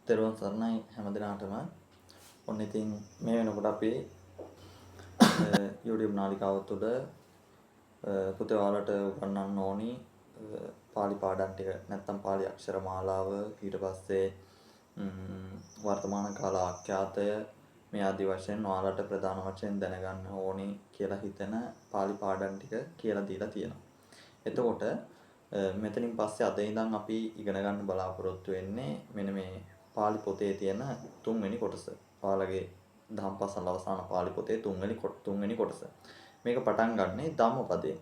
තෙරුවන් සරණයි හැම දිනාටම. ඔන්න ඉතින් මේ වෙනකොට අපි YouTube නාලිකාව තුළ පුතේ ඔයාලට උගන්වන්න ඕනි පාලි පාඩම් ටික නැත්නම් පාලි අක්ෂර මාලාව ඊට පස්සේ වර්තමාන කාල ආඛ්‍යාතය මේ ආදි වශයෙන් ඔයාලට ප්‍රධාන වශයෙන් දැනගන්න ඕනි කියලා හිතන පාලි පාඩම් ටික කියලා දීලා තියෙනවා. එතකොට මෙතනින් පස්සේ අද ඉඳන් අපි ඉගෙන ගන්න බලාපොරොත්තු වෙන්නේ මෙන්න මේ පාලි පොතේ තියෙන තුන්වෙනි කොටස. ඔයාලගේ දහම් පාසල් අවසාන පාලි පොතේ තුන්වෙනි කොටස. මේක පටන් ගන්නෙ ධම්මපදයෙන්.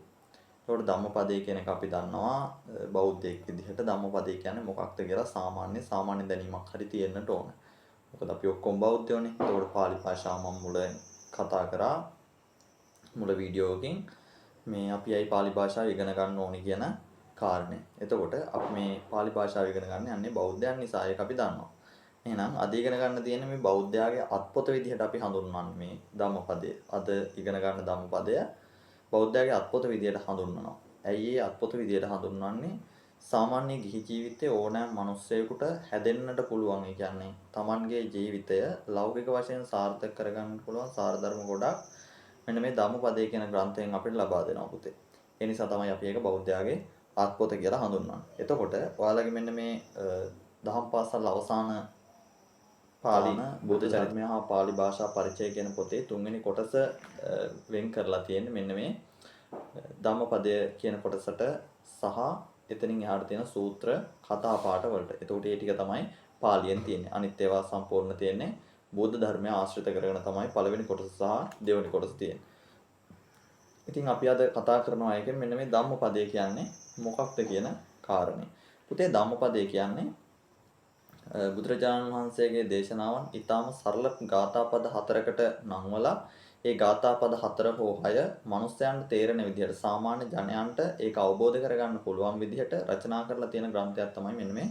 ඒකට ධම්මපදය කියන එක අපි දන්නවා බෞද්ධයෙක් විදිහට ධම්මපදය කියන්නේ මොකක්ද කියලා සාමාන්‍ය දැනීමක් හරි තියෙන්නට ඕන. මොකද අපි ඔක්කොම බෞද්ධයෝනේ. ඒකට පාලි භාෂාව මම මුලින් කතා කරා මුල වීඩියෝ එකකින් මේ අපි අයි පාලි භාෂාව ඉගෙන ගන්න ඕනි කියන කාරණේ. එතකොට අපි මේ පාලි භාෂාව ඉගෙන ගන්න යන්නේ බෞද්ධයන් නිසා ඒක අපි දන්නවා. එහෙනම් අද ඉගෙන ගන්න තියෙන්නේ මේ බෞද්ධයාගේ අත්පොත විදිහට අපි හඳුන්වන්නේ මේ ධම්මපදය. අද ඉගෙන ගන්න ධම්මපදය බෞද්ධයාගේ අත්පොත විදිහට හඳුන්වනවා. ඇයි ඒ අත්පොත විදිහට හඳුන්වන්නේ? සාමාන්‍ය ගිහි ජීවිතයේ ඕනෑම මිනිස්සෙකුට හැදෙන්නට පුළුවන්. ඒ කියන්නේ Tamanගේ ජීවිතය ලෞකික වශයෙන් සාර්ථක කරගන්න පුළුවන් සාරධර්ම ගොඩක් මෙන්න මේ ධම්මපදය කියන ග්‍රන්ථයෙන් අපිට ලබා දෙනවා පුතේ. ඒ නිසා තමයි අපි ඒක බෞද්ධයාගේ අත්පොත කියලා හඳුන්වන්නේ. එතකොට ඔයාලගේ මෙන්න මේ දහම් පාසල් අවසාන පාලින බුද්ධ චරිතමය හා පාලි භාෂා පරිචය කියන පොතේ තුන්වෙනි කොටස වෙන් කරලා තියෙන්නේ මෙන්න මේ ධම්මපදය කියන කොටසට සහ එතනින් එහාට තියෙන සූත්‍ර කතා පාඨ වලට. එතකොට මේ ටික තමයි පාලියෙන් තියෙන්නේ. අනිත් ඒවා සම්පූර්ණ තියෙන්නේ බුද්ධ ධර්මය ආශ්‍රිත කරගෙන තමයි පළවෙනි කොටස සහ දෙවෙනි කොටස තියෙන්නේ. ඉතින් අපි අද කතා කරනවා එකෙන් මෙන්න මේ ධම්මපදය කියන්නේ මොකක්ද කියන කාරණේ. පුතේ ධම්මපදය කියන්නේ බුදුරජාණන් වහන්සේගේ දේශනාවන් ඊටාම සරල ගාථා පද 4කට නංවලා ඒ ගාථා පද 4 හෝ 6 මනුස්සයන්ට තේරෙන විදිහට සාමාන්‍ය ජනයන්ට ඒක අවබෝධ කරගන්න පුළුවන් විදිහට රචනා කරලා තියෙන ග්‍රන්ථයක් තමයි මෙන්න මේ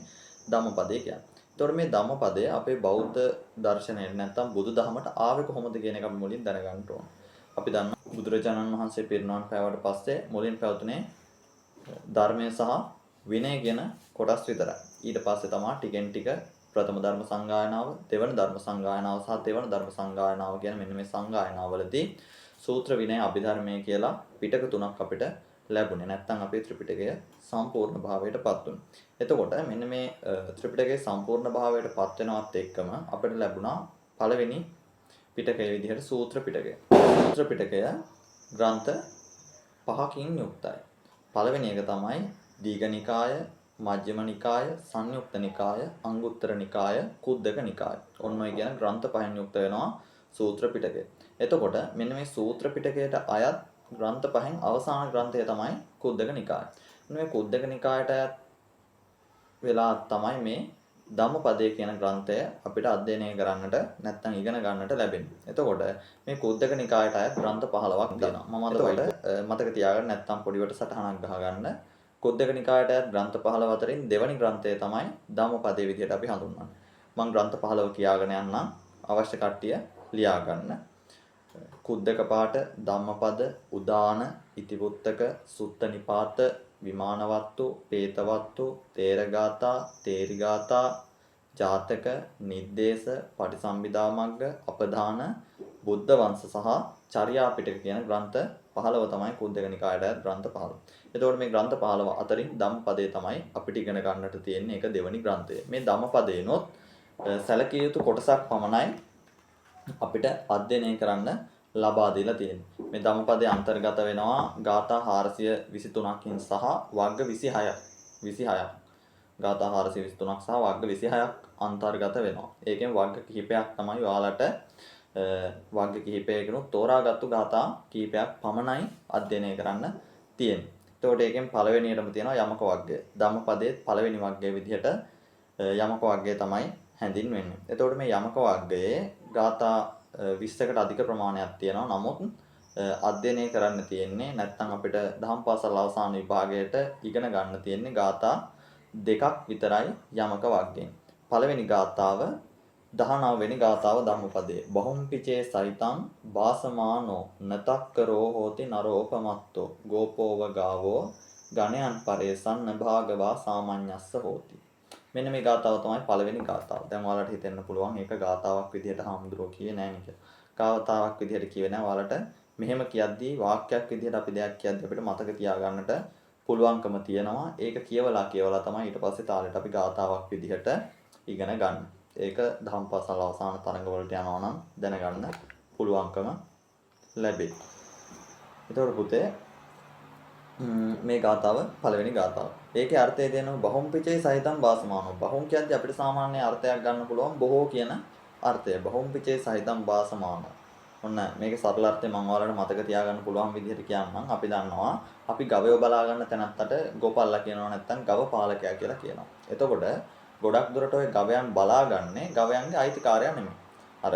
ධම්මපදය කියන්නේ. ඒතකොට මේ ධම්මපදය අපේ බෞද්ධ දර්ශනයට නැත්නම් බුදුදහමට ආවේ කොහොමද කියන එක අපි මුලින් දැනගන්න ඕන. අපි දන්නවා බුදුරජාණන් වහන්සේ පිරිනමන පෑවට පස්සේ මුලින් පැවතුනේ ධර්මය සහ විනය කියන කොටස් විතරයි. ඊට පස්සේ තමයි ටිකෙන් ටික ප්‍රථම ධර්ම සංගායනාව, දෙවන ධර්ම සංගායනාව සහ තෙවන ධර්ම සංගායනාව කියන මෙන්න මේ සංගායනාවලදී සූත්‍ර විනය අභිධර්මයේ කියලා පිටක තුනක් අපිට ලැබුණේ. නැත්නම් අපේ ත්‍රිපිටකය සම්පූර්ණ භාවයටපත් වුණා. එතකොට මෙන්න මේ ත්‍රිපිටකයේ සම්පූර්ණ භාවයටපත් වෙනවත් එක්කම අපිට ලැබුණා පළවෙනි පිටකයේ විදිහට සූත්‍ර පිටකය. සූත්‍ර පිටකය ග්‍රන්ථ 5කින් යුක්තයි. පළවෙනි එක තමයි දීඝනිකාය, මජ්ක්‍ධිම නිකාය, සංයුක්ත නිකාය, අංගුත්තර නිකාය, කුද්දක නිකාය. ඔන්න ඔය කියන ග්‍රන්ථ පහෙන් යුක්ත වෙනවා සූත්‍ර පිටකය. එතකොට මෙන්න මේ සූත්‍ර පිටකයට අයත් ග්‍රන්ථ පහෙන් අවසාන ග්‍රන්ථය තමයි කුද්දක නිකාය. මේ කුද්දක නිකායට අයත් වෙලා තමයි මේ ධම්මපදය කියන ග්‍රන්ථය අපිට අධ්‍යයනය කරන්නට නැත්නම් ඉගෙන ගන්නට ලැබෙන්නේ. එතකොට මේ කුද්දක නිකායට අයත් ග්‍රන්ථ 15ක් තියෙනවා. මම අද මතක තියාගන්න නැත්නම් පොඩිවට සටහනක් ගහගන්න. කුද්දක නිකායට අයත් ග්‍රන්ථ 15 අතරින් දෙවැනි ග්‍රන්ථය තමයි ධම්මපදයේ විදිහට අපි හඳුන්වන්නේ. මම ග්‍රන්ථ 15 කියාගෙන යන්නම්. අවශ්‍ය කට්ටිය ලියා ගන්න. කුද්දක පාඨ, ධම්මපද, උදාන, ඉතිවුත්තක, සුත්ත නිපාත, විමානවත්තු, පේතවත්තු, තේරගාථා, තේරිගාථා, ජාතක, නිද්දේශ, පටිසම්භිදා මග්ග, අපදාන, බුද්ධ වංශ සහ චර්යා පිටක කියන ග්‍රන්ථ 15 තමයි කුද්දක නිකායට අයත් ග්‍රන්ථ 15. එතකොට මේ ග්‍රන්ථ 15 අතරින් ධම්මපදය තමයි අපිට ඉගෙන ගන්නට තියෙන්නේ. ඒක දෙවනි ග්‍රන්ථය. මේ ධම්මපදේනොත් සැලකිය යුතු කොටසක් පමණයි අපිට අධ්‍යයනය කරන්න ලබා දීලා තියෙන්නේ. මේ ධම්මපදයේ අන්තර්ගත වෙනවා ගාථා 423කින් සහ වර්ග 26ක්. ගාථා 423ක් සහ වර්ග 26ක් අන්තර්ගත වෙනවා. ඒකෙන් වර්ග කිහිපයක් තමයි ඔයාලට වර්ග කිහිපයකිනුත් තෝරාගත්තු ගාථා කිහිපයක් පමණයි අධ්‍යයනය කරන්න තියෙන්නේ. එතකොට ඒකෙන් පළවෙනියටම තියෙනවා යමක වර්ගය. ධම්මපදයේ පළවෙනි වර්ගයේ විදිහට යමක වර්ගය තමයි හැඳින්වෙන්නේ. එතකොට මේ යමක වර්ගයේ ගාථා 20කට අධික ප්‍රමාණයක් තියෙනවා. නමුත් අධ්‍යයනය කරන්න තියෙන්නේ නැත්නම් අපිට දහම් පාසල් අවසාන විභාගයට ඉගෙන ගන්න තියෙන්නේ ගාථා 2ක් විතරයි යමක වර්ගයෙන්. පළවෙනි ගාථාව 19 වෙනි ගාථාව ධම්මපදයේ බහුම්පිචේ සයිතං වාසමානෝ නතක්කරෝ හෝති නරෝපමත්තෝ ගෝපෝව ගාවෝ ගණයන් පරේසන්න භාගවා සාමඤ්ඤස්ස හෝති. මෙන්න මේ ගාතාව තමයි පළවෙනි ගාතාව. දැන් ඔයාලට හිතෙන්න පුළුවන් ඒක ගාතාවක් විදිහට හාමුදුරුවෝ කියේ නෑ නේද? ගාතාවක් විදිහට කියේ නෑ. ඔයාලට මෙහෙම කියද්දී වාක්‍යයක් විදිහට අපි දෙයක් කියද්දී අපිට මතක තියාගන්නට පුළුවන්කම තියෙනවා. ඒක කියවලා තමයි ඊට පස්සේ තාලෙට අපි ගාතාවක් විදිහට ඉගෙන ගන්න. ඒක දහම්පාසල් අවසාන තරඟ වලට යනවා නම් දැනගන්න පුළුවන්කම ලැබේ. එතකොට පුතේ මේ ගාතාව පළවෙනි ගාතාව. ඒකේ අර්ථය දෙනවා බහුම්පිචේ සහිතම් වාසමානෝ. බහුම් කියන්නේ අපිට සාමාන්‍ය අර්ථයක් ගන්න පුළුවන් බොහෝ කියන අර්ථය. බහුම්පිචේ සහිතම් වාසමානෝ. ඔන්න මේකේ සරල අර්ථය මම ඔයාලට මතක තියාගන්න පුළුවන් විදිහට කියන්නම්. අපි දන්නවා අපි ගවයෝ බලා ගන්න තැනත්තට ගෝපල්ලා කියනවා නැත්නම් ගව පාලකයා කියලා කියනවා. එතකොට ගොඩක් දුරට ওই ගවයන් බලාගන්නේ ගවයන්ගේ අයිතිකාරයා නෙමෙයි. අර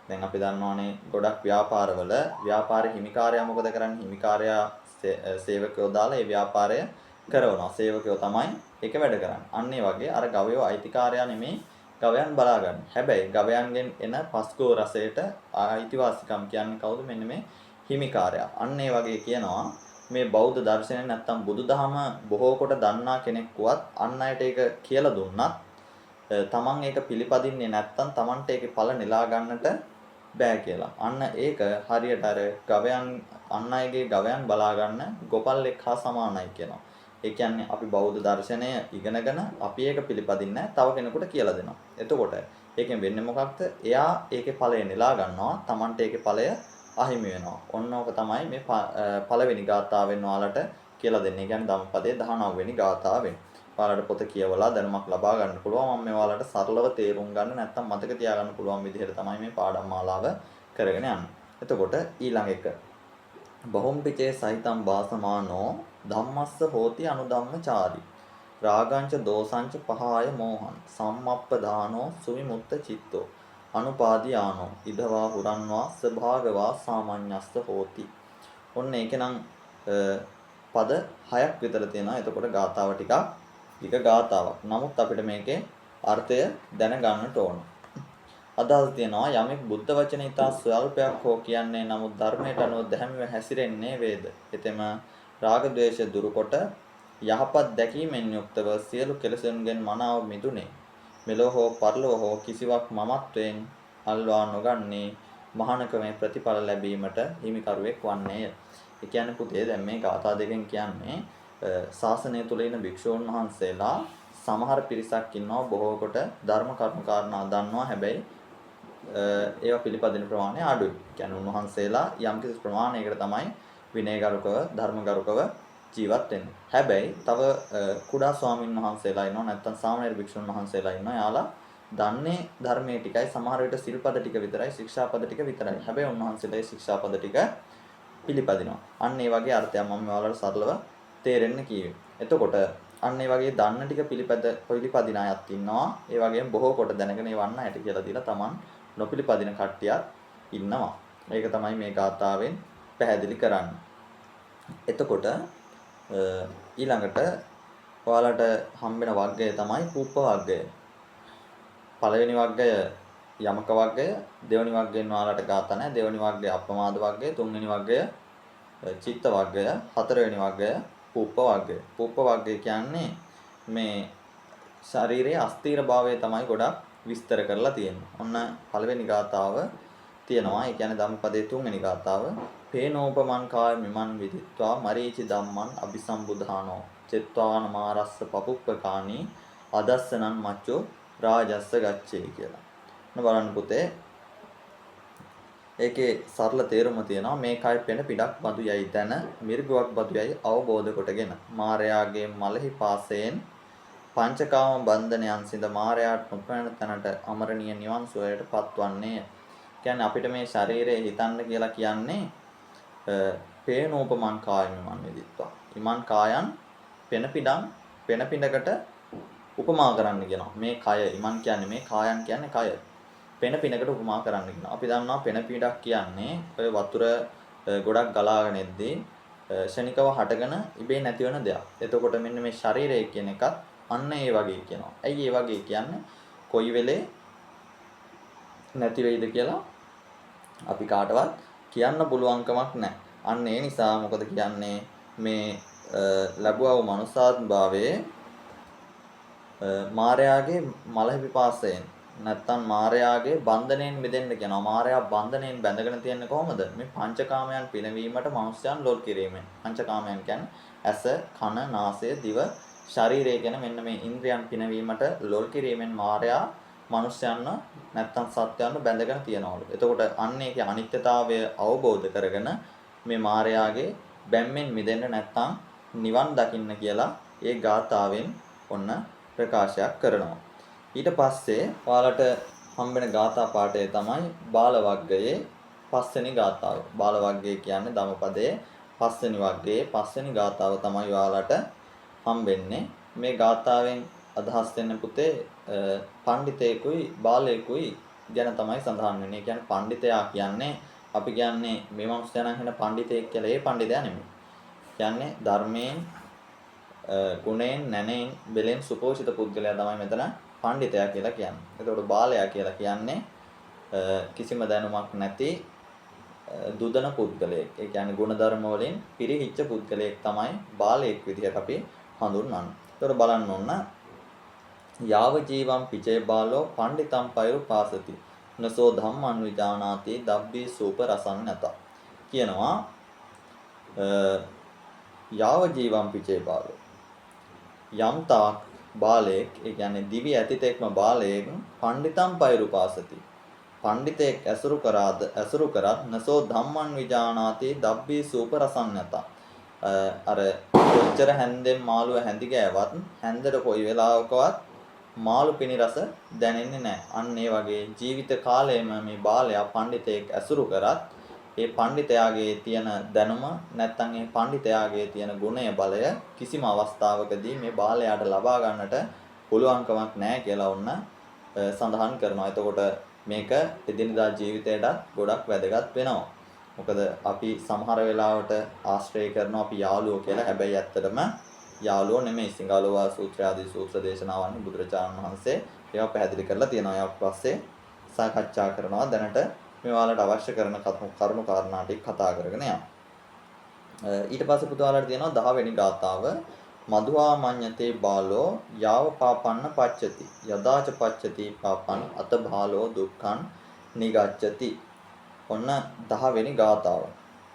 දැන් අපි දන්නවානේ ගොඩක් ව්‍යාපාරවල ව්‍යාපාරේ හිමිකාරයා මොකද කරන්නේ? හිමිකාරයා සේවකයෝ දාලා ඒ ව්‍යාපාරය කරනවා. සේවකයෝ තමයි ඒක වැඩ කරන්නේ. අන්න ඒ වගේ අර ගවයෝ අයිතිකාරයා නෙමෙයි ගවයන් බලාගන්නේ. හැබැයි ගවයන්ගෙන් එන පස්කෝ රසයට අයිතිවාසිකම් කියන්නේ කවුද? මෙන්න මේ හිමිකාරයා. අන්න ඒ වගේ කියනවා මේ බෞද්ධ දර්ශනය නැත්තම් බුදුදහම බොහෝ කොට දන්නා කෙනෙක්වත් අන් අයට ඒක කියලා දුන්නත් තමන් ඒක පිළිපදින්නේ නැත්තම් තමන්ට ඒකේ ඵල නෙලා ගන්නට බෑ කියලා. අන්න ඒක හරියට අර ගවයන් අන් අයගේ ගවයන් බලා ගන්න ගොපල්ලෙක් හා සමානයි කියනවා. ඒ කියන්නේ අපි බෞද්ධ දර්ශනය ඉගෙනගෙන අපි ඒක පිළිපදින්නේ තව කෙනෙකුට කියලා දෙනවා. එතකොට ඒකෙන් වෙන්නේ මොකක්ද? එයා ඒකේ ඵලය නෙලා ගන්නවා. තමන්ට ඒකේ ඵලය අහිමි වෙනවා. ඔන්න ඕක තමයි මේ පළවෙනි ගාථාවෙන් ඔයාලට කියලා දෙන්නේ. කියන්නේ ධම්මපදයේ 19 වෙනි ගාථාවෙන්. ඔයාලට පොත කියවලා දැනුමක් ලබා ගන්න පුළුවන්. මම මේ ඔයාලට සරලව තේරුම් ගන්න නැත්නම් මතක තියාගන්න පුළුවන් විදිහට තමයි මේ පාඩම් මාලාව කරගෙන යන්නේ. එතකොට ඊළඟ එක. බහුම්පිචේ සහිතම් වාසමානෝ ධම්මස්ස හෝති අනුධම්මචාරි. රාගංච දෝසංච පහාය මෝහං සම්මප්පදානෝ සුවිමුත්ත චිත්තෝ අනුපාදියානෝ ඉදවා හුරන්වා සභාගවා සාමඤ්ඤස්ස හෝති. ඔන්න ඒකනම් පද 6ක් විතර තියෙනවා. එතකොට ගාතාව ටිකක් ටික ගාතාවක්. නමුත් අපිට මේකේ අර්ථය දැනගන්නට ඕන. අදහස් තියෙනවා යමෙක් බුද්ධ වචන ඉතා ස්වල්පයක් හෝ කියන්නේ නමුත් ධර්මයට අනුව දැහැමිව හැසිරෙන්නේ වේද. එතෙම රාග ద్వේෂ දුරුකොට යහපත් දැකීමෙන් යුක්තව සියලු කෙලෙසුන්ගෙන් මනාව මිදුනේ. මෙලොව හෝ පරලොව හෝ කිසිවක් මමත්වයෙන් අල්වා නොගන්නේ මහානකමේ ප්‍රතිඵල ලැබීමට හිමිකරුවෙක් වන්නේය. ඒ කියන්නේ පුතේ දැන් මේ ගාථා දෙකෙන් කියන්නේ ශාසනය තුල ඉන්න භික්ෂූන් වහන්සේලා සමහර පිරිසක් ඉන්නවා බොහෝ කොට ධර්ම කරුණු කාරණා දන්නවා. හැබැයි ඒවා පිළිපදින ප්‍රමාණය අඩුයි. කියන්නේ උන්වහන්සේලා යම්කිසි ප්‍රමාණයකට තමයි විනයගරුකව ධර්මගරුකව ජීවත් වෙන්නේ. හැබැයි තව කුඩා ස්වාමින් වහන්සේලා ඉන්නවා නැත්නම් සාමණේර භික්ෂුන් වහන්සේලා ඉන්නවා. යාලා දන්නේ ධර්මයේ ටිකයි සමහර විට සිල්පද ටික විතරයි ශික්ෂාපද ටික විතරයි. හැබැයි උන්වහන්සේලා ශික්ෂාපද ටික පිළිපදිනවා. අන්න ඒ වගේ අර්ථයක් මම ඔයාලට සරලව තේරෙන්න කියවේ. එතකොට අන්න ඒ වගේ දන්න ටික පිළිපදින අයත් ඉන්නවා. ඒ වගේම බොහෝ කොට දැනගෙන ඒවන්න ඇති කියලා දීලා Taman නොපිළිපදින කට්ටියක් ඉන්නවා. ඒක තමයි මේ ගාථාවෙන් පැහැදිලි කරන්නේ. එතකොට ඊළඟට ඔයාලට හම්බෙන වර්ගය තමයි පුප්ප වර්ගය. පළවෙනි වර්ගය යමක වර්ගය, දෙවෙනි වර්ගයෙන් ඔයාලට ගාථා නැහැ. දෙවෙනි වර්ගය අප්‍රමාද වර්ගය, තුන්වෙනි වර්ගය චිත්ත වර්ගය, හතරවෙනි වර්ගය පුප්ප වර්ගය. පුප්ප වර්ගය කියන්නේ මේ ශරීරයේ අස්ථීරභාවය තමයි ගොඩක් විස්තර කරලා තියෙන්නේ. ඔන්න පළවෙනි ගාථාව තියෙනවා. ඒ කියන්නේ ධම්මපදයේ තුන්වෙනි ගාථාව. පේනෝපමං කාය මිමන් විදිත්වා මරීචි ධම්මං අபிසම්බුධානෝ චෙත්වාන මාරස්ස පපුප්පකානී අදස්සනං මච්චෝ රාජස්ස ගච්ඡේ කියලා. ඔන්න බලන්න පුතේ. ඒකේ සරල තේරුම තියෙනවා මේ කය පෙන පිටක් බඳු යයි දැන මිරිගුවක් බඳු යයි අවබෝධ කොටගෙන මායාගේ මලෙහි පාසයෙන් පංචකාම බන්ධනයන් සිඳ මායාට නොපැන තැනට අමරණීය නිවන් සුවයට පත්වන්නේය. කියන්නේ අපිට මේ ශරීරය හිතන්න කියලා කියන්නේ පේනෝපමං කායමන් විදිත්වා. ඉමන් කායන් පෙන පිඬකට උපමා කරන්න කියනවා. මේ කය ඉමන් කියන්නේ මේ කායන් කියන්නේ කය. පෙන පිඬකට උපමා කරන්න කියනවා. අපි දන්නවා පෙන පිඬක් කියන්නේ ඔය වතුර ගොඩක් ගලාගෙන එද්දී ශනිකව හටගෙන ඉබේ නැති වෙන දෙයක්. එතකොට මෙන්න මේ ශරීරය කියන එකත් අන්න ඒ වගේ කියනවා. ඇයි ඒ වගේ කියන්නේ? කොයි වෙලේ නැති වෙයිද කියලා අපි කාටවත් කියන්න පුළුවන් කමක් නැහැ. අන්න ඒ නිසා මොකද කියන්නේ මේ ලැබුවා වූ මනුසාත්ම භාවයේ මායාගේ මල පිපාසයෙන් නැත්තම් මායාගේ බන්ධණයෙන් මිදෙන්න කියනවා. මායා බන්ධණයෙන් බැඳගෙන තියන්නේ කොහොමද? මේ පංචකාමයන් පිනවීමට මනුස්සයන් ලොල් කිරීමෙන්. පංචකාමයන් කියන්නේ ඇස, කන, නාසය, දිව, ශරීරය කියන මෙන්න මේ ඉන්ද්‍රියන් පිනවීමට ලොල් කිරීමෙන් මායා මනුස්සයන්ව නැත්තම් සත්‍යයන්ව බැඳගෙන තියනවලු. එතකොට අන්න ඒකේ අනිත්‍යතාවය අවබෝධ කරගෙන මේ මායාගේ බැම්මෙන් මිදෙන්න නැත්තම් නිවන් දකින්න කියලා ඒ ගාථාවෙන් ඔන්න ප්‍රකාශයක් කරනවා. ඊට පස්සේ ඔයාලට හම්බෙන ගාථා පාඨය තමයි බාල වග්ගයේ 5 වෙනි ගාථාව. බාල වග්ගය කියන්නේ ධම්මපදයේ 5 වෙනි වග්ගයේ 5 වෙනි ගාථාව තමයි ඔයාලට හම්බෙන්නේ. මේ ගාථාවෙන් අදහස් වෙන පුතේ පඬිතේකුයි බාලයෙකුයි ගැන තමයි සඳහන් වෙන්නේ. ඒ කියන්නේ පඬිතයා කියන්නේ අපි කියන්නේ මේ මනුස්සයන් හින පඬිතෙක් කියලා. ඒ පඬිතයා නෙමෙයි. කියන්නේ ධර්මයෙන් ගුණයෙන් නැණෙන් බෙලෙන් සුපෝෂිත පුද්ගලයා තමයි මෙතන පඬිතයා කියලා කියන්නේ. එතකොට බාලයා කියලා කියන්නේ කිසිම දැනුමක් නැති දුදන පුද්ගලයෙක්. ඒ කියන්නේ ගුණධර්ම වලින් පිරිහිච්ච පුද්ගලයෙක් තමයි බාලයෙක් විදිහට අපි හඳුන්වන්නේ. එතකොට බලන්න ඕන යාව ජීවම් පිචේ බාලෝ පණ්ඩිතම් පයරු පාසති නසෝ ධම්මං විජානාති දබ්බී සූප රසං නැත කියනවා. යාව ජීවම් පිචේ බාලෝ යම් තාක් බාලයෙක් ඒ කියන්නේ දිවි ඇතිතෙක්ම බාලයෙක් පණ්ඩිතම් පයරු පාසති පණ්ඩිතෙක් ඇසුරු කරත් නසෝ ධම්මං විජානාති දබ්බී සූප රසං නැත. අර කොච්චර හැන්දෙන් මාළුව හැඳි ගෑවත් හැන්දට කොයි වෙලාවකවත් මාළු පිණි රස දැනෙන්නේ නැහැ. අන්න ඒ වගේ ජීවිත කාලයම මේ බාලයා පඬිතෙක් ඇසුරු කරත් ඒ පඬිතයාගේ තියෙන දැනුම නැත්නම් ඒ පඬිතයාගේ තියෙන ගුණය බලය කිසිම අවස්ථාවකදී මේ බාලයාට ලබා ගන්නට පුළුවන්කමක් නැහැ කියලා ඔන්න සඳහන් කරනවා. එතකොට මේක එදිනදා ජීවිතයටත් ගොඩක් වැදගත් වෙනවා. මොකද අපි සමහර වෙලාවට ආශ්‍රය කරනවා අපි යාළුවෝ කියලා. හැබැයි ඇත්තටම යාළුවෝ නෙමෙයි. සිංහලෝවා සූත්‍ර ආදී සූත්‍ර දේශනාවන් බුදුරජාණන් වහන්සේ ඒවා පැහැදිලි කරලා තියෙනවා. ඒවා පස්සේ සාකච්ඡා කරනවා. දැනට මේ ඔයාලට අවශ්‍ය කරන කරුණු කාරණා ටික කතා කරගෙන යමු. ඊට පස්සේ පුතාලට තියෙනවා 10 වෙනි ගාථාව මధుවා මඤ්ඤතේ බාලෝ යාව පාපන්න පච්චති යදාච පච්චති පාපන් අත බාලෝ දුක්ඛං නිගච්ඡති. ඔන්න 10 වෙනි ගාථාව.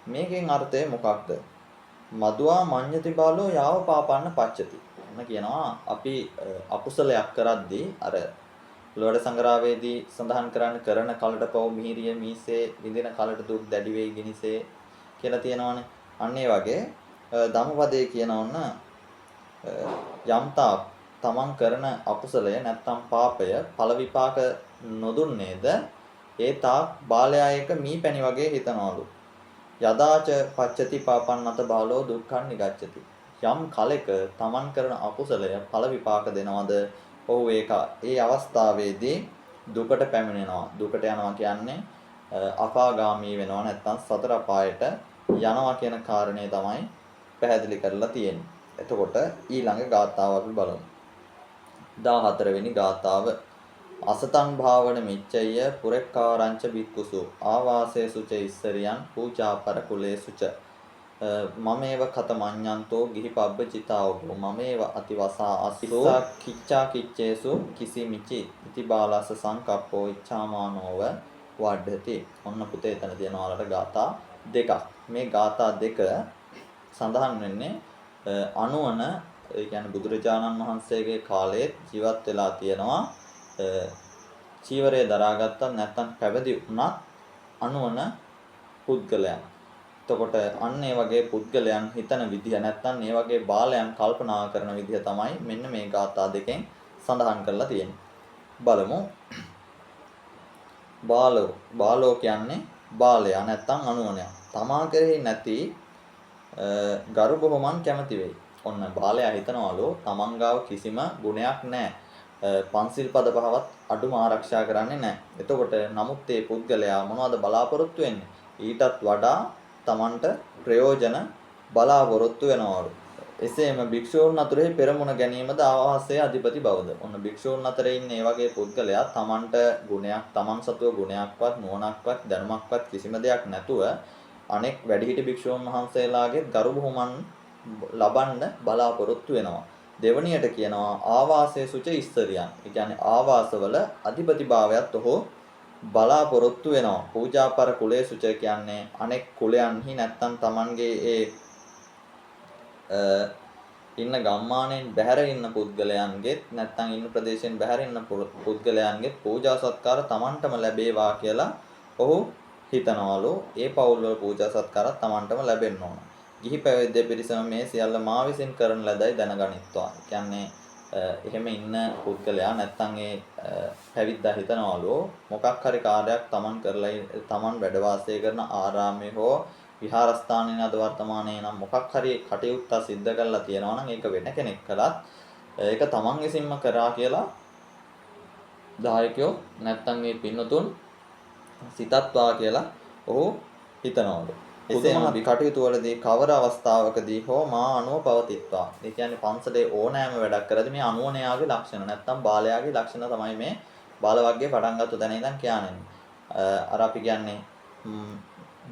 මේකෙන් අර්ථය මොකක්ද? මధుවා මඤ්ඤති බාලෝ යාව පාපන්න පච්චති. ඔන්න කියනවා අපි අකුසලයක් කරද්දී අර ලෝඩ සංග්‍රහවේදී සඳහන් කරන කලට පව මිහිරිය මීසේ විඳින කලට දුක් දැඩි වේ ගිනිසේ කියලා තියෙනවානේ. අන්න ඒ වගේ ධම්මපදයේ කියනවන්න යම්තා තමන් කරන අකුසලය නැත්තම් පාපය ඵල විපාක නොදුන්නේද ඒ තාක් බාලයා එක මීපැණි වගේ හිතනවලු. යදාච පච්චති පාපන්නත බාලෝ දුක්ඛං නිගච්ඡති. යම් කලෙක තමන් කරන අකුසලය ඵල විපාක දෙනවද ඔහු ඒ අවස්ථාවේදී දුකට පැමිණෙනවා. දුකට යනවා කියන්නේ අපාගාමී වෙනවා නැත්නම් සතර අපායට යනවා කියන කාරණේ තමයි පැහැදිලි කරලා තියෙන්නේ. එතකොට ඊළඟ ගාථාව අපි බලමු. 14 වෙනි ගාථාව අසතං භාවන මිච්ඡය පුරෙක්කාරංච බික්කුසු ආවාසේසු ච ඉස්සරියන් පූජාපර කුලේසුච මමේව කත මඤ්ඤන්තෝ ගිහි පබ්බචිතාවෝ මමේව අතිවසා අසිසා කිච්ඡා කිච්ඡේසු කිසිමිචි ඉති බාලස සංකප්පෝ ඉච්ඡාමානෝව වඩ්ඩති. ඔන්න පුතේ එතන තියෙනවා වලට ගාථා දෙකක්. මේ ගාථා දෙක සඳහන් වෙන්නේ අනුවන ඒ කියන්නේ බුදුරජාණන් වහන්සේගේ කාලයේ ජීවත් වෙලා තියෙනවා චීවරය දරාගත්තත් නැත්නම් පැවිදි වුණත් අනුවන පුද්ගලයන්. එතකොට අන්න ඒ වගේ පුද්ගලයන් හිතන විදිහ නැත්නම් ඒ වගේ බාලයන් කල්පනා කරන විදිහ තමයි මෙන්න මේ ගාථා දෙකෙන් සඳහන් කරලා තියෙන්නේ. බලමු. බාලෝ කියන්නේ බාලයා නැත්නම් අනුවනයා. තමා කෙරෙහි නැති ගරු බොහොමන් කැමති වෙයි. ඔන්න බාලයා හිතනවලු තමන් ගාව කිසිම ගුණයක් නැහැ. පන්සිල් පද පහවත් අඩුම ආරක්ෂා කරන්නේ නැහැ. එතකොට නමුත් මේ පුද්ගලයා මොනවද බලාපොරොත්තු වෙන්නේ? ඊටත් වඩා තමන්ට ප්‍රයෝජන බලාපොරොත්තු වෙනවලු. එසේම භික්ෂූන් අතරෙහි පෙරමුණ ගැනීමද ආවාසයේ අධිපති බවද. ඔන්න භික්ෂූන් අතරේ ඉන්න මේ වගේ පුද්ගලයා තමන්ට ගුණයක්, තමන් සතුව ගුණයක්වත්, නුවණක්වත්, දැනුමක්වත් කිසිම දෙයක් නැතුව අනෙක් වැඩිහිටි භික්ෂූන් වහන්සේලාගේ ගරු බුහුමන් ලබන්න බලාපොරොත්තු වෙනවා. දෙවණියට කියනවා ආවාසයේ සුච ඉස්තරියන්. ඒ කියන්නේ ආවාසවල අධිපතිභාවයත් ඔහු බලාපොරොත්තු වෙනවා. පූජාපර කුලයේ සුච කියන්නේ අනෙක් කුලයන්හි නැත්තම් Tamanගේ ඒ ඉන්න ගම්මානයෙන් බැහැර ඉන්න පුද්ගලයන්ගෙත් නැත්තම් ඉන්න ප්‍රදේශයෙන් බැහැර ඉන්න පුද්ගලයන්ගෙත් පූජා සත්කාර Tamanටම ලැබේවා කියලා ඔහු හිතනවලු. ඒ පවුල් වල පූජා සත්කාර Tamanටම ලැබෙන්න ඕන. ගිහි පැවිද්ද පිරිසම මේ සියල්ල මා විසින් කරන ලදයි දැනගනිත්වා. කියන්නේ එහෙම ඉන්න පුද්ගලයා නැත්තම් ඒ පැවිද්දා හිතනවලු මොකක් හරි කාර්යයක් Taman කරලා Taman වැඩ වාසය කරන ආරාමයේ හෝ විහාරස්ථානයේ අද වර්තමානයේ නම් මොකක් හරි කටයුත්තක් සිද්ධ කරලා තියෙනවා නම් ඒක වෙන කෙනෙක් කළත් ඒක Taman විසින්ම කරා කියලා දායකයෝ නැත්තම් මේ පින්නතුන් සිතත්වා කියලා ඔහු හිතනවලු. එසේම කටයුතු වලදී කවර අවස්ථාවකදී හෝ මා අනුව පවතිත්වා. ඒ කියන්නේ පන්සලේ ඕනෑම වැඩක් කරද්දී මේ අනුවණයාගේ ලක්ෂණ නැත්තම් බාලයාගේ ලක්ෂණ තමයි මේ බාල වර්ගයේ පටන් ගත්ත තැන ඉඳන් කියන්නේ. අර අපි කියන්නේ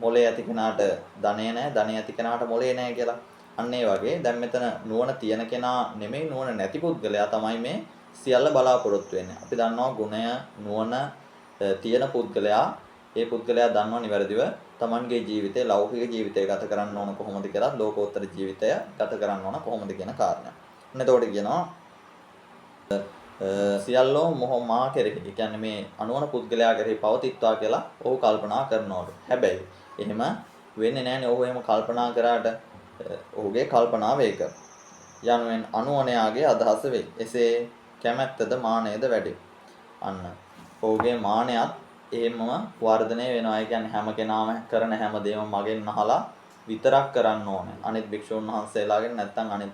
මොලේ ඇති කෙනාට ධනෙ නැහැ, ධනෙ ඇති කෙනාට මොලේ නැහැ කියලා. අන්න ඒ වගේ දැන් මෙතන නුවණ තියෙන කෙනා නෙමෙයි නුවණ නැති පුද්ගලයා තමයි මේ සියල්ල බලාපොරොත්තු වෙන්නේ. අපි දන්නවා ගුණය නුවණ තියෙන පුද්ගලයා ඒ පුද්ගලයා දන්නවා නිවැරදිව Tamanගේ ජීවිතේ ලෞකික ජීවිතය ගත කරන්න ඕන කොහොමද කියලා ලෝකෝත්තර ජීවිතය ගත කරන්න ඕන කොහොමද කියන කාරණය. එතකොට කියනවා සියල්ලෝ මොහොමා කෙරෙහි. ඒ කියන්නේ මේ අනුවන පුද්ගලයා කෙරෙහි පවතිත්වා කියලා ඔහු කල්පනා කරනවලු. හැබැයි එහෙම වෙන්නේ නැහැනේ. ඔහු එහෙම කල්පනා කරාට ඔහුගේ කල්පනාව ඒක. යනුවෙන් අනුවණයාගේ අදහස වෙයි. එසේ කැමැත්තද මානයද වැඩි. අන්න. ඔහුගේ මානයත් එහෙමම වර්ධනය වෙනවා. ඒ කියන්නේ හැම කෙනාම කරන හැම දෙයක්ම මගෙන් අහලා විතරක් කරන්න ඕනේ. අනිත් භික්ෂුන් වහන්සේලාගෙන් නැත්නම් අනිත්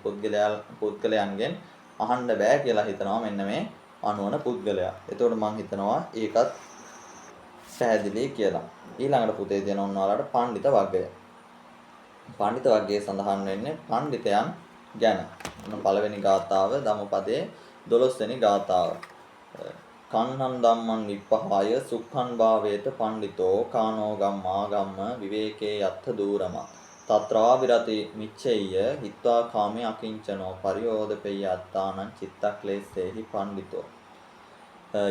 පුද්ගලයන්ගෙන් අහන්න බෑ කියලා හිතනවා මෙන්න මේ අනුවන පුද්ගලයා. එතකොට මම හිතනවා ඒකත් පැහැදිලි කියලා. ඊළඟට පුතේ දෙන ඔන්නෝලාට පඬිත වර්ගය. පඬිත වර්ගයේ සඳහන් වෙන්නේ පඬිතයන් ගැන. පළවෙනි ගාථාව ධම්මපදයේ 12 වෙනි ගාථාව. කන්නන් ධම්මං විප්පහාය සුඛං භාවේත පණ්ඩිතෝ කානෝ ගම්මා ගම්ම විවේකේ යත්ථ දූරම තත්‍රා විරති මිච්ඡෙය්‍ය හිත්වා කාමේ අකිංචනෝ පරියෝදපෙය්‍ය අත්තානං චිත්තක්ලේශේහි පණ්ඩිතෝ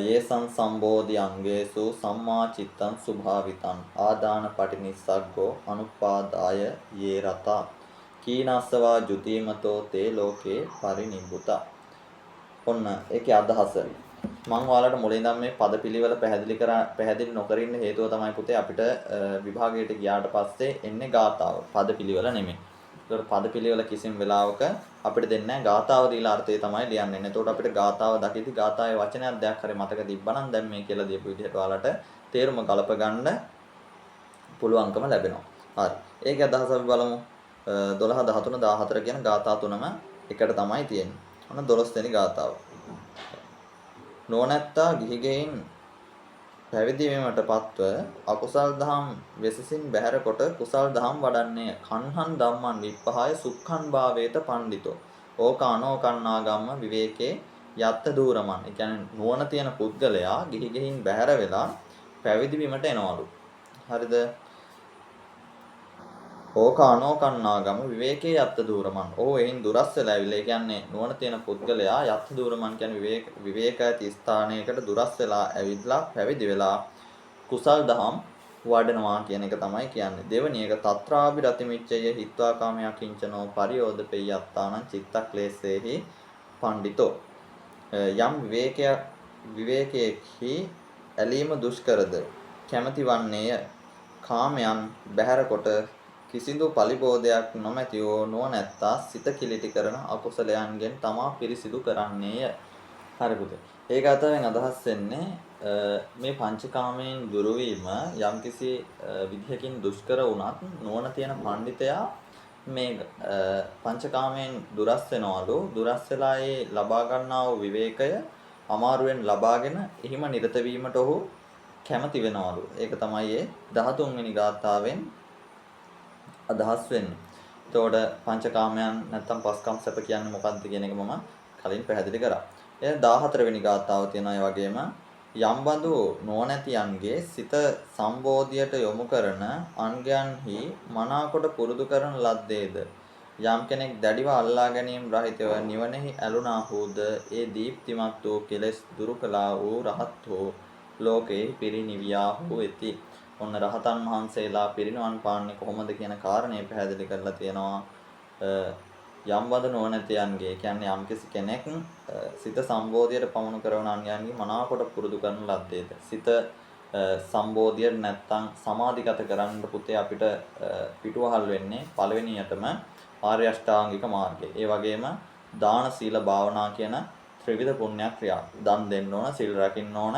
යේසං සම්බෝධි අංගේසු සම්මා චිත්තං සුභාවිතං ආදාන පටිනිස්සග්ගෝ අනුපාදාය යේ රතා කීනස්සවා ජුතිමතෝ තේ ලෝකේ පරිනිබ්බුතා. ඔන්න ඒකේ අදහස මම ඔයාලට මුලින් ඉඳන් මේ පදපිළිවෙල පැහැදිලි නොකර ඉන්න හේතුව තමයි පුතේ අපිට විභාගයට ගියාට පස්සේ එන්නේ ගාථාව. පදපිළිවෙල නෙමෙයි. ඒකට පදපිළිවෙල කිසිම වෙලාවක අපිට දෙන්නේ නැහැ. ගාථාව දීලා අර්ථය තමයි ලියන්නේ. එතකොට අපිට ගාථාව දකිද්දි ගාථාවේ වචනයක් දෙයක් හරි මතක තිබ්බනම් දැන් මේ කියලා දීපු විදිහට ඔයාලට තේරුම ගලප ගන්න පුළුවන්කම ලැබෙනවා. හරි. ඒකේ අදහස අපි බලමු. 12 13 14 කියන ගාථා තුනම එකට තමයි තියෙන්නේ. ඔන්න 12 වෙනි ගාථාව. නොනැත්තා ගිහිගෙයින් පැවිදි වීමට පත්ව අකුසල් දහම් වෙසසින් බැහැර කොට කුසල් දහම් වඩන්නේ කන්හන් ධම්මං විප්පහාය සුඛං භාවේත පණ්ඩිතෝ ඕකානෝ කන්නාගම්ම විවේකේ යත්ත දූරමන්. ඒ කියන්නේ නුවණ තියෙන පුද්ගලයා ගිහිගෙයින් බැහැර වෙලා පැවිදි වීමට එනවලු. හරිද? ඕකානෝ කන්නාගම විවේකේ යත්ත දූරමන්. ඕ එයින් දුරස් වෙලා ඇවිල්ලා. ඒ කියන්නේ නුවණ තියෙන පුද්ගලයා යත්ත දූරමන් කියන්නේ විවේක ඇති ස්ථානයකට දුරස් වෙලා ඇවිල්ලා පැවිදි වෙලා කුසල් දහම් වඩනවා කියන එක තමයි කියන්නේ. දෙවෙනි එක තත්‍රාභි රතිමිච්ඡය හිත්වා කාමයා කිංචනෝ පරියෝදපෙය්‍ය අත්තානං චිත්තක්ලේශේහි පණ්ඩිතෝ. යම් විවේකයේහි ඇලීම දුෂ්කරද කැමැති වන්නේය. කාමයන් බැහැර කොට කිසිදු පලිබෝධයක් නොමැතිවෝ නුවණැත්තා සිත කිලිටි කරන අකුසලයන්ගෙන් තමා පිරිසිදු කරන්නේය. හරි පුතේ. ඒක අතරින් අදහස් වෙන්නේ මේ පංචකාමයෙන් දුරු වීම යම්කිසි විදිහකින් දුෂ්කර වුණත් නුවණ තියෙන පඬිතයා මේ පංචකාමයෙන් දුරස් වෙනවලු. දුරස් වෙලා ඒ ලබා ගන්නා වූ විවේකය අමාරුවෙන් ලබාගෙන එහිම නිරත වීමට ඔහු කැමති වෙනවලු. ඒක තමයි ඒ 13 වෙනි ගාථාවෙන් අදහස් වෙන්නේ. එතකොට පංචකාමයන් නැත්තම් පස්කම් සැප කියන්නේ මොකක්ද කියන එක මම කලින් පැහැදිලි කරා. එය 14 වෙනි ගාථාව තියෙනවා. ඒ වගේම යම්බඳු නොනැතියන්ගේ සිත සම්බෝධියට යොමු කරන අංගයන්හි මනාකොට පුරුදු කරන ලද්දේද යම් කෙනෙක් දැඩිව අල්ලා ගැනීම රහිතව නිවනෙහි ඇලුනාහුද ඒ දීප්තිමත් වූ කෙලෙස් දුරු කළා වූ රහත් වූ ලෝකේ පිරිනිවියාහු වෙති. ඔන්න රහතන් වහන්සේලා පිරිනිවන් පාන්නේ කොහොමද කියන කාරණේ පැහැදිලි කරලා තියෙනවා. යම් වද නොනැතියන්ගේ කියන්නේ යම්කිසි කෙනෙක් සිත සම්බෝධියට පමුණු කරන අන්‍යයන්ගේ මනාකොට පුරුදු කරන ලද්දේද සිත සම්බෝධිය නැත්තම් සමාධිගත කරන්න පුතේ අපිට පිටුවහල් වෙන්නේ පළවෙනියටම ආර්ය අෂ්ටාංගික මාර්ගය. ඒ වගේම දාන සීල භාවනා කියන ත්‍රිවිධ පුණ්‍ය ක්‍රියා. දන් දෙන්න ඕන, සීල් රකින්න ඕන.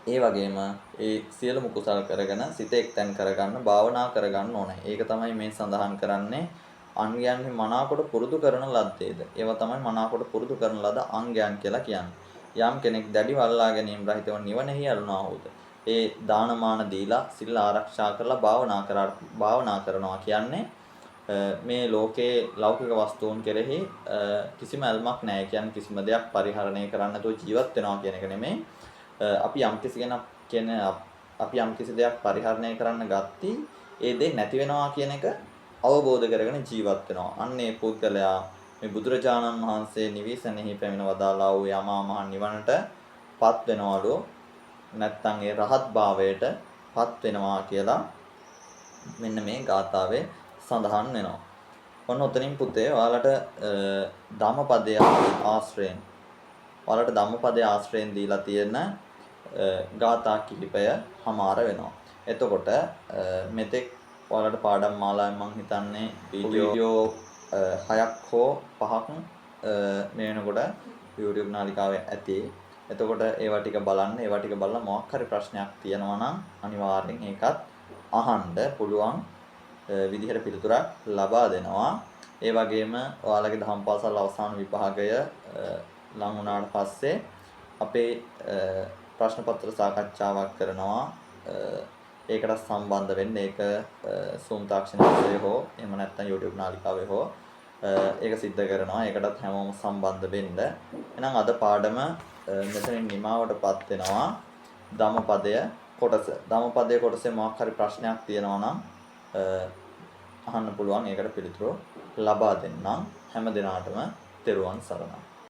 ඒ වගේම ඒ සියලුම කුසල් කරගෙන සිත එක්තෙන් කරගන්න භාවනා කරගන්න ඕන. ඒක තමයි මේ සඳහන් කරන්නේ අංගයන්හි මනාකොට පුරුදු කරන ලද්දේද. ඒවා තමයි මනාකොට පුරුදු කරන ලද අංගයන් කියලා කියන්නේ. යම් කෙනෙක් දැඩි වල්ලා ගැනීම රහිතව නිවනෙහි අලුනා වූද ඒ දානමාන දීලා සිල් ආරක්ෂා කරලා භාවනා කරනවා කියන්නේ මේ ලෝකේ ලෞකික වස්තුන් කෙරෙහි කිසිම ඇල්මක් නැහැ. කියන්නේ කිසිම දෙයක් පරිහරණය කරන්න නැතුව ජීවත් වෙනවා කියන එක නෙමෙයි. අපි යම්කිසි දෙයක් පරිහරණය කරන්න ගත්තී ඒ දේ නැති වෙනවා කියන එක අවබෝධ කරගෙන ජීවත් වෙනවා. අන්න ඒ පුද්ගලයා මේ බුදුරජාණන් වහන්සේ නිවිසනෙහි පැමිණ වදාළා වූ යමා මහ නිවනට පත් වෙනවලු නැත්නම් ඒ රහත් භාවයට පත් වෙනවා කියලා මෙන්න මේ ගාථාවේ සඳහන් වෙනවා. ඔන්න උතනින් පුතේ ඔයාලට ධම්මපදයේ ආශ්‍රයෙන් දීලා තියෙන ගාථා කිහිපය හමාර වෙනවා. එතකොට මෙතෙක් ඔයාලට පාඩම් මාලාවෙන් මම හිතන්නේ වීඩියෝ 6ක් හෝ 5ක් මේ වෙනකොට YouTube නාලිකාවේ ඇති. එතකොට ඒවා ටික බලන්න. ඒවා ටික බලලා මොකක් හරි ප්‍රශ්නයක් තියෙනවා නම් අනිවාර්යෙන් ඒකත් අහන්න පුළුවන් විදිහට පිළිතුරක් ලබා දෙනවා. ඒ වගේම ඔයාලගේ දහම් පාසල් අවසාන විභාගය ලඟ වුණාට පස්සේ අපේ ප්‍රශ්න පත්‍ර සාකච්ඡාවක් කරනවා. ඒකට සම්බන්ධ වෙන්න ඒක Zoom තාක්ෂණයේ හෝ එහෙම නැත්නම් YouTube නාලිකාවේ හෝ ඒක සිද්ධ කරනවා. ඒකටත් හැමෝම සම්බන්ධ වෙන්න. එහෙනම් අද පාඩම මෙතනින් නිමාවටපත් වෙනවා. ධම්මපදය කොටසේ මොකක් හරි ප්‍රශ්නයක් තියෙනවා නම් අහන්න පුළුවන්. ඒකට පිළිතුරු ලබා දෙන්නම්. හැම දිනාටම තෙරුවන් සරණයි.